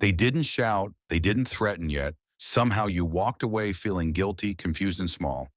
They didn't shout, they didn't threaten yet. Somehow you walked away feeling guilty, confused, and small.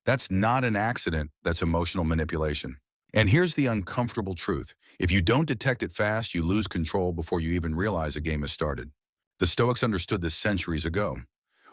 That's not an accident, that's emotional manipulation. And here's the uncomfortable truth. If you don't detect it fast, you lose control before you even realize a game has started. The Stoics understood this centuries ago.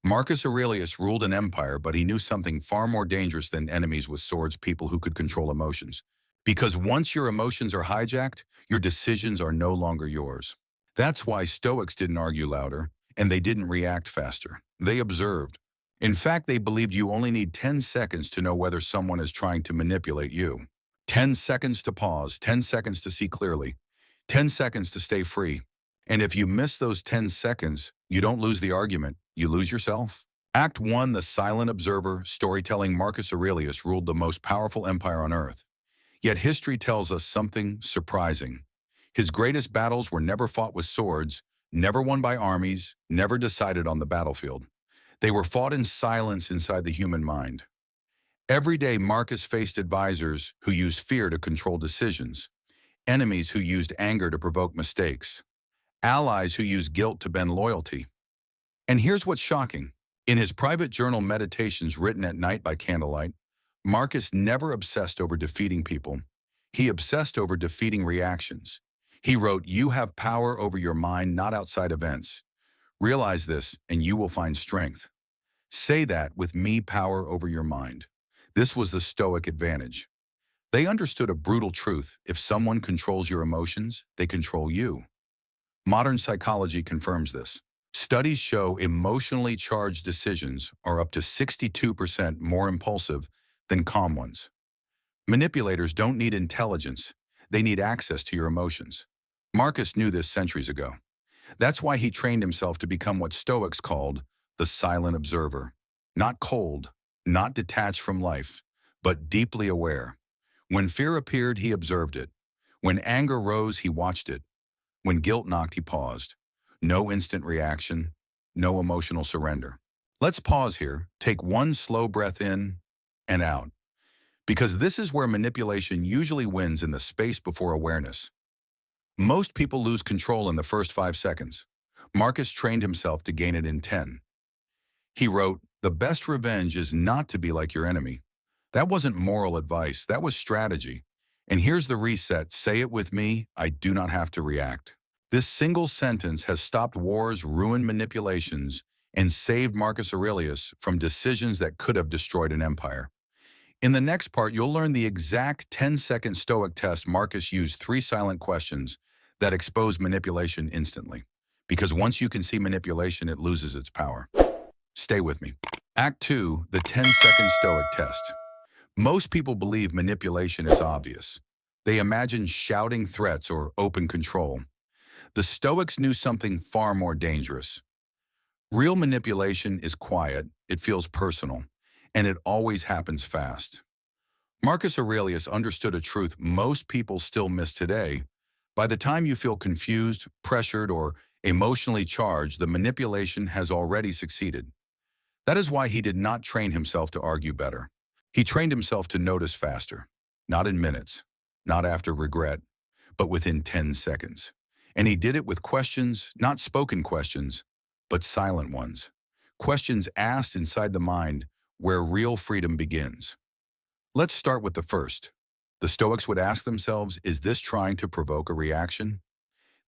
Marcus Aurelius ruled an empire, but he knew something far more dangerous than enemies with swords, people who could control emotions. Because once your emotions are hijacked, your decisions are no longer yours. That's why Stoics didn't argue louder, and they didn't react faster. They observed. In fact, they believed you only need 10 seconds to know whether someone is trying to manipulate you. 10 seconds to pause, 10 seconds to see clearly, 10 seconds to stay free. And if you miss those 10 seconds, you don't lose the argument, you lose yourself. Act 1, the silent observer, storytelling. Marcus Aurelius ruled the most powerful empire on earth. Yet history tells us something surprising. His greatest battles were never fought with swords, never won by armies, never decided on the battlefield. They were fought in silence inside the human mind. Every day, Marcus faced advisors who used fear to control decisions, enemies who used anger to provoke mistakes, allies who used guilt to bend loyalty. And here's what's shocking. In his private journal Meditations written at night by candlelight, Marcus never obsessed over defeating people. He obsessed over defeating reactions. He wrote, "You have power over your mind, not outside events. Realize this, and you will find strength." Say that with me, power over your mind. This was the Stoic advantage. They understood a brutal truth. If someone controls your emotions, they control you. Modern psychology confirms this. Studies show emotionally charged decisions are up to 62% more impulsive than calm ones. Manipulators don't need intelligence. They need access to your emotions. Marcus knew this centuries ago. That's why he trained himself to become what Stoics called the silent observer. Not cold, not detached from life, but deeply aware. When fear appeared, he observed it. When anger rose, he watched it. When guilt knocked, he paused. No instant reaction, no emotional surrender. Let's pause here, take one slow breath in and out. Because this is where manipulation usually wins, in the space before awareness. Most people lose control in the first 5 seconds. Marcus trained himself to gain it in 10. He wrote, "The best revenge is not to be like your enemy." That wasn't moral advice, that was strategy. And here's the reset. Say it with me, I do not have to react. This single sentence has stopped wars, ruined manipulations, and saved Marcus Aurelius from decisions that could have destroyed an empire. In the next part, you'll learn the exact 10-second Stoic test. Marcus used 3 silent questions that expose manipulation instantly. Because once you can see manipulation, it loses its power. Stay with me. Act 2, the 10-second Stoic test. Most people believe manipulation is obvious. They imagine shouting threats or open control. The Stoics knew something far more dangerous. Real manipulation is quiet, it feels personal, and it always happens fast. Marcus Aurelius understood a truth most people still miss today. By the time you feel confused, pressured, or emotionally charged, the manipulation has already succeeded. That is why he did not train himself to argue better. He trained himself to notice faster, not in minutes, not after regret, but within 10 seconds. And he did it with questions, not spoken questions, but silent ones. Questions asked inside the mind, where real freedom begins. Let's start with the first. The Stoics would ask themselves, is this trying to provoke a reaction?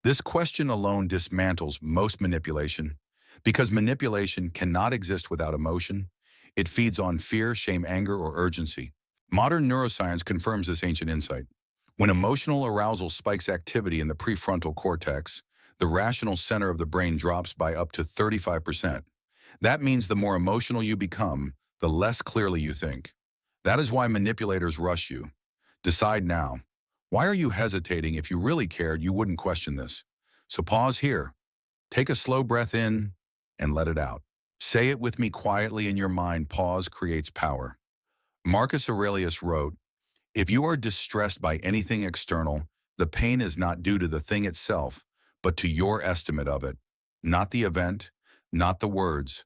This question alone dismantles most manipulation, because manipulation cannot exist without emotion. It feeds on fear, shame, anger, or urgency. Modern neuroscience confirms this ancient insight. When emotional arousal spikes activity in the prefrontal cortex, the rational center of the brain drops by up to 35%. That means the more emotional you become, the less clearly you think. That is why manipulators rush you. Decide now. Why are you hesitating? If you really cared, you wouldn't question this. So pause here. Take a slow breath in and let it out. Say it with me quietly in your mind. Pause creates power. Marcus Aurelius wrote, "If you are distressed by anything external, the pain is not due to the thing itself, but to your estimate of it. Not the event, not the words,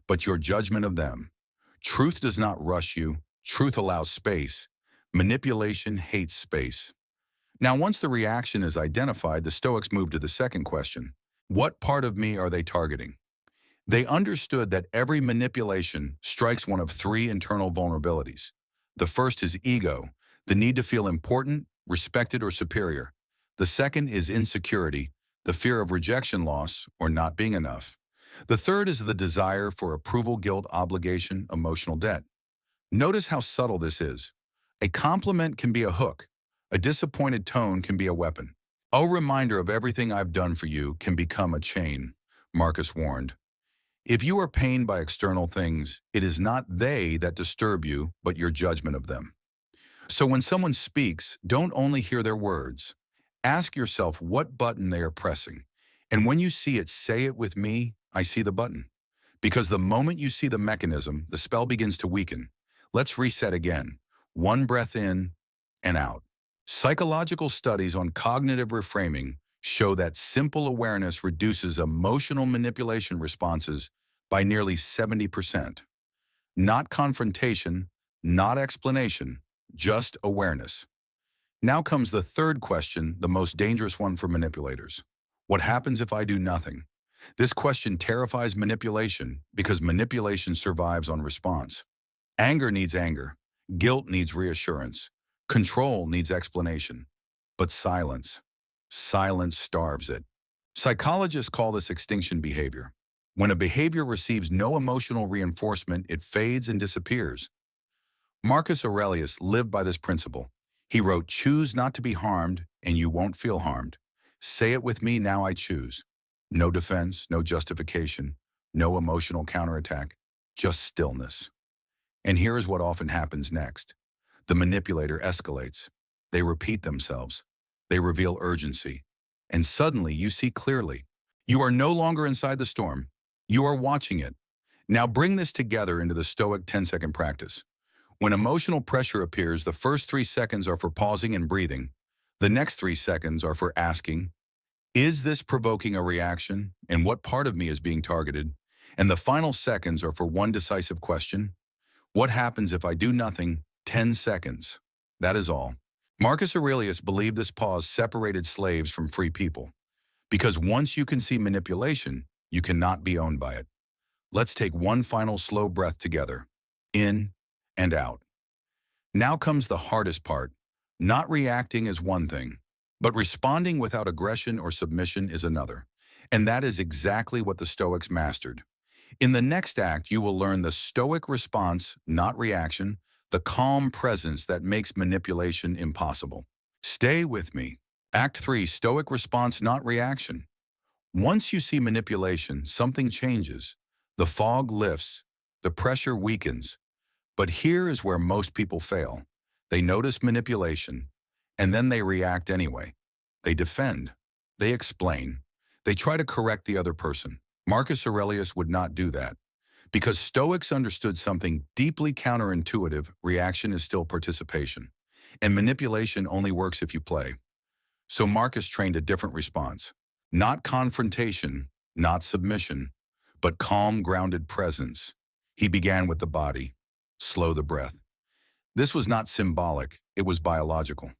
but your judgment of them. Truth does not rush you. Truth allows space. Manipulation hates space." Now, once the reaction is identified, the Stoics move to the second question. What part of me are they targeting? They understood that every manipulation strikes one of three internal vulnerabilities. The first is ego, the need to feel important, respected, or superior. The second is insecurity, the fear of rejection, loss, or not being enough. The third is the desire for approval, guilt, obligation, emotional debt. Notice how subtle this is. A compliment can be a hook. A disappointed tone can be a weapon. A reminder of everything I've done for you can become a chain, Marcus warned. If you are pained by external things, it is not they that disturb you, but your judgment of them. So when someone speaks, don't only hear their words. Ask yourself what button they are pressing. And when you see it, say it with me, I see the button. Because the moment you see the mechanism, the spell begins to weaken. Let's reset again. One breath in and out. Psychological studies on cognitive reframing show that simple awareness reduces emotional manipulation responses by nearly 70%. Not confrontation, not explanation, just awareness. Now comes the third question, the most dangerous one for manipulators. What happens if I do nothing? This question terrifies manipulation because manipulation survives on response. Anger needs anger. Guilt needs reassurance. Control needs explanation. But silence starves it. Psychologists call this extinction behavior. When a behavior receives no emotional reinforcement, it fades and disappears. Marcus Aurelius lived by this principle. He wrote, "Choose not to be harmed, and you won't feel harmed. Say it with me, now I choose." No defense, no justification, no emotional counterattack, just stillness. And here is what often happens next. The manipulator escalates. They repeat themselves. They reveal urgency. And suddenly you see clearly. You are no longer inside the storm. You are watching it. Now bring this together into the Stoic 10-second practice. When emotional pressure appears, the first 3 seconds are for pausing and breathing. The next 3 seconds are for asking, is this provoking a reaction? And what part of me is being targeted? And the final seconds are for one decisive question. What happens if I do nothing? 10 seconds. That is all. Marcus Aurelius believed this pause separated slaves from free people. Because once you can see manipulation, you cannot be owned by it. Let's take one final slow breath together. In and out. Now comes the hardest part. Not reacting is one thing, but responding without aggression or submission is another. And that is exactly what the Stoics mastered. In the next act, you will learn the Stoic response, not reaction, the calm presence that makes manipulation impossible. Stay with me. Act 3, Stoic response, not reaction. Once you see manipulation, something changes. The fog lifts, the pressure weakens. But here is where most people fail. They notice manipulation, and then they react anyway. They defend. They explain. They try to correct the other person. Marcus Aurelius would not do that. Because Stoics understood something deeply counterintuitive, reaction is still participation. And manipulation only works if you play. So Marcus trained a different response. Not confrontation, not submission, but calm, grounded presence. He began with the body. Slow the breath. This was not symbolic, it was biological.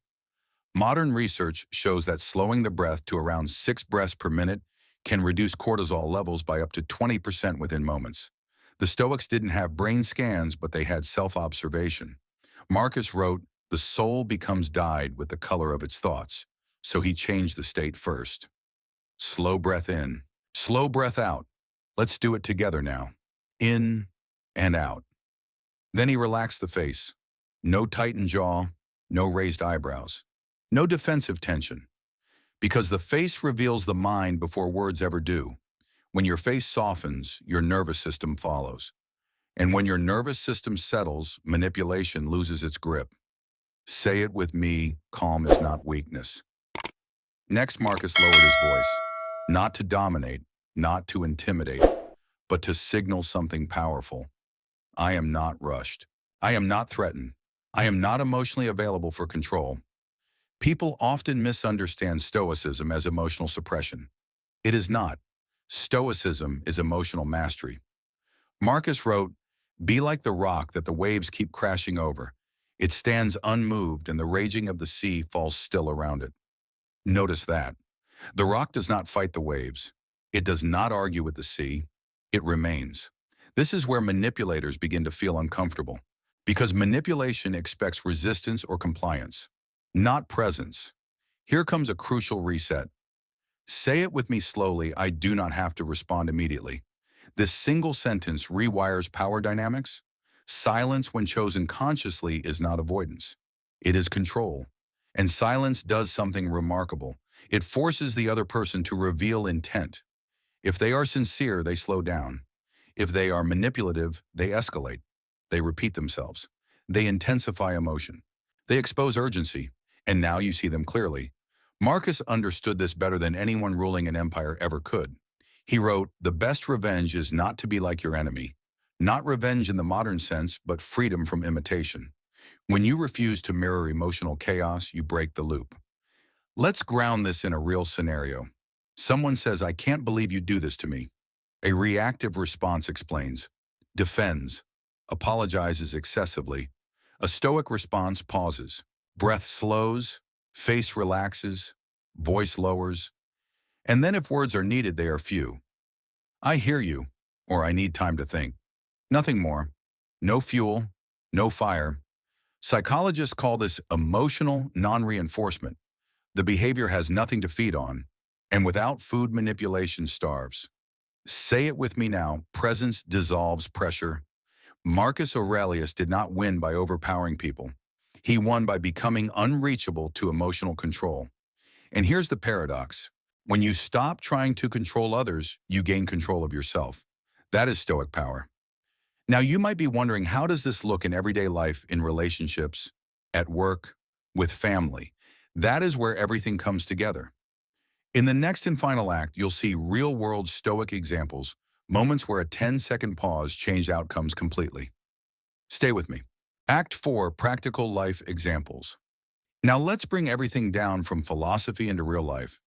Modern research shows that slowing the breath to around 6 breaths per minute can reduce cortisol levels by up to 20% within moments. The Stoics didn't have brain scans, but they had self-observation. Marcus wrote, "The soul becomes dyed with the color of its thoughts," so he changed the state first. Slow breath in, slow breath out. Let's do it together now. In and out. Then he relaxed the face. No tightened jaw, no raised eyebrows, no defensive tension. Because the face reveals the mind before words ever do. When your face softens, your nervous system follows. And when your nervous system settles, manipulation loses its grip. Say it with me, calm is not weakness. Next, Marcus lowered his voice, not to dominate, not to intimidate, but to signal something powerful. I am not rushed. I am not threatened. I am not emotionally available for control. People often misunderstand Stoicism as emotional suppression. It is not. Stoicism is emotional mastery. Marcus wrote, "Be like the rock that the waves keep crashing over. It stands unmoved and the raging of the sea falls still around it." Notice that. The rock does not fight the waves. It does not argue with the sea. It remains. This is where manipulators begin to feel uncomfortable, because manipulation expects resistance or compliance, not presence. Here comes a crucial reset. Say it with me slowly. I do not have to respond immediately. This single sentence rewires power dynamics. Silence, when chosen consciously, is not avoidance. It is control. And silence does something remarkable. It forces the other person to reveal intent. If they are sincere, they slow down. If they are manipulative, they escalate. They repeat themselves. They intensify emotion. They expose urgency. And now you see them clearly. Marcus understood this better than anyone ruling an empire ever could. He wrote, "The best revenge is not to be like your enemy. Not revenge in the modern sense, but freedom from imitation. When you refuse to mirror emotional chaos, you break the loop." Let's ground this in a real scenario. Someone says, "I can't believe you do this to me." A reactive response explains, defends, apologizes excessively. A stoic response pauses. Breath slows, face relaxes, voice lowers. And then if words are needed, they are few. "I hear you," or "I need time to think." Nothing more. No fuel, no fire. Psychologists call this emotional non-reinforcement. The behavior has nothing to feed on, and without food, manipulation starves. Say it with me now. Presence dissolves pressure. Marcus Aurelius did not win by overpowering people. He won by becoming unreachable to emotional control. And here's the paradox. When you stop trying to control others, you gain control of yourself. That is Stoic power. Now you might be wondering, how does this look in everyday life, in relationships, at work, with family? That is where everything comes together. In the next and final act, you'll see real-world Stoic examples, moments where a 10-second pause changed outcomes completely. Stay with me. Act 4, Practical Life Examples. Now let's bring everything down from philosophy into real life,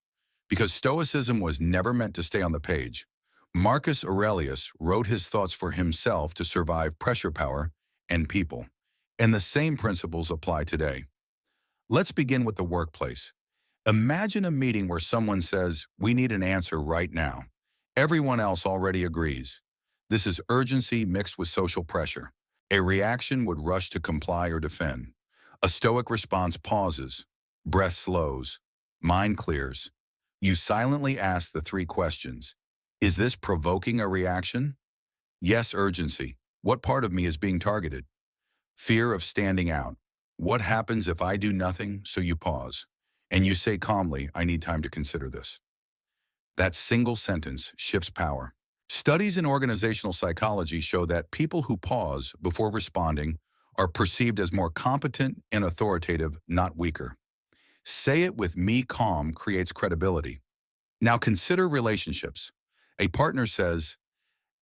because Stoicism was never meant to stay on the page. Marcus Aurelius wrote his thoughts for himself to survive pressure, power, and people. And the same principles apply today. Let's begin with the workplace. Imagine a meeting where someone says, "We need an answer right now." Everyone else already agrees. This is urgency mixed with social pressure. A reaction would rush to comply or defend. A Stoic response pauses, breath slows, mind clears. You silently ask the 3 questions. Is this provoking a reaction? Yes, urgency. What part of me is being targeted? Fear of standing out. What happens if I do nothing? So you pause. And you say calmly, "I need time to consider this." That single sentence shifts power. Studies in organizational psychology show that people who pause before responding are perceived as more competent and authoritative, not weaker. Say it with me calm creates credibility. Now consider relationships. A partner says,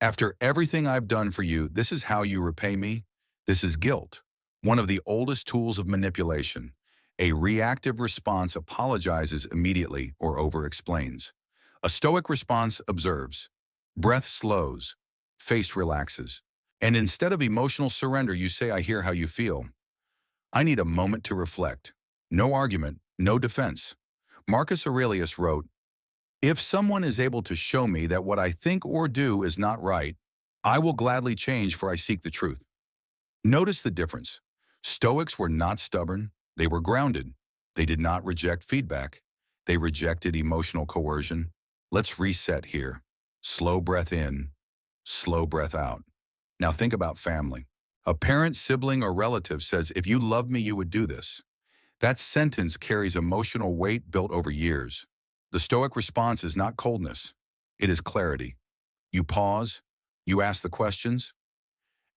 "After everything I've done for you, this is how you repay me." This is guilt, one of the oldest tools of manipulation. A reactive response apologizes immediately or over-explains. A Stoic response observes. Breath slows, face relaxes. And instead of emotional surrender, you say, "I hear how you feel. I need a moment to reflect." No argument, no defense. Marcus Aurelius wrote, "If someone is able to show me that what I think or do is not right, I will gladly change, for I seek the truth." Notice the difference. Stoics were not stubborn, they were grounded. They did not reject feedback. They rejected emotional coercion. Let's reset here. Slow breath in, slow breath out. Now think about family. A parent, sibling, or relative says, "If you love me, you would do this." That sentence carries emotional weight built over years. The Stoic response is not coldness, it is clarity. You pause, you ask the questions,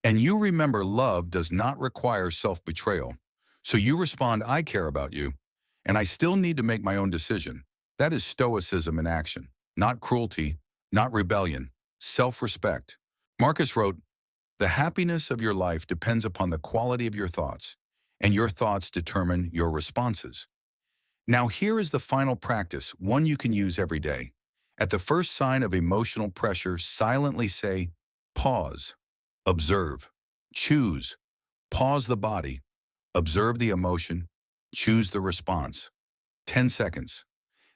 and you remember love does not require self-betrayal. So you respond, "I care about you, and I still need to make my own decision." That is Stoicism in action. Not cruelty, not rebellion, self-respect. Marcus wrote, "The happiness of your life depends upon the quality of your thoughts, and your thoughts determine your responses." Now here is the final practice, one you can use every day. At the first sign of emotional pressure, silently say, pause, observe, choose, pause the body, observe the emotion, choose the response. 10 seconds.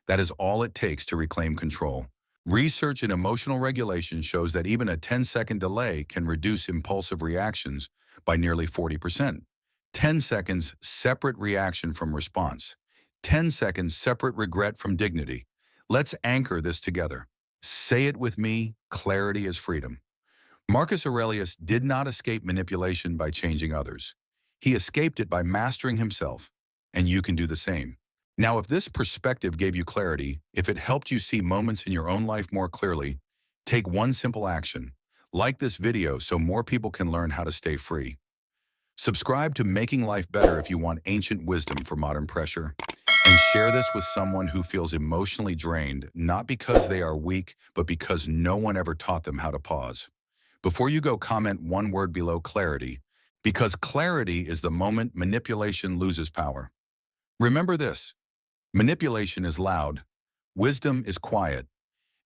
That is all it takes to reclaim control. Research in emotional regulation shows that even a 10-second delay can reduce impulsive reactions by nearly 40%. 10 seconds separate reaction from response. 10 seconds separate regret from dignity. Let's anchor this together. Say it with me, clarity is freedom. Marcus Aurelius did not escape manipulation by changing others. He escaped it by mastering himself, and you can do the same. Now, if this perspective gave you clarity, if it helped you see moments in your own life more clearly, take one simple action. Like this video so more people can learn how to stay free. Subscribe to Making Life Better if you want ancient wisdom for modern pressure. And share this with someone who feels emotionally drained, not because they are weak, but because no one ever taught them how to pause. Before you go, comment one word below clarity, because clarity is the moment manipulation loses power. Remember this, manipulation is loud, wisdom is quiet,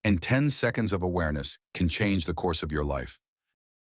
and 10 seconds of awareness can change the course of your life.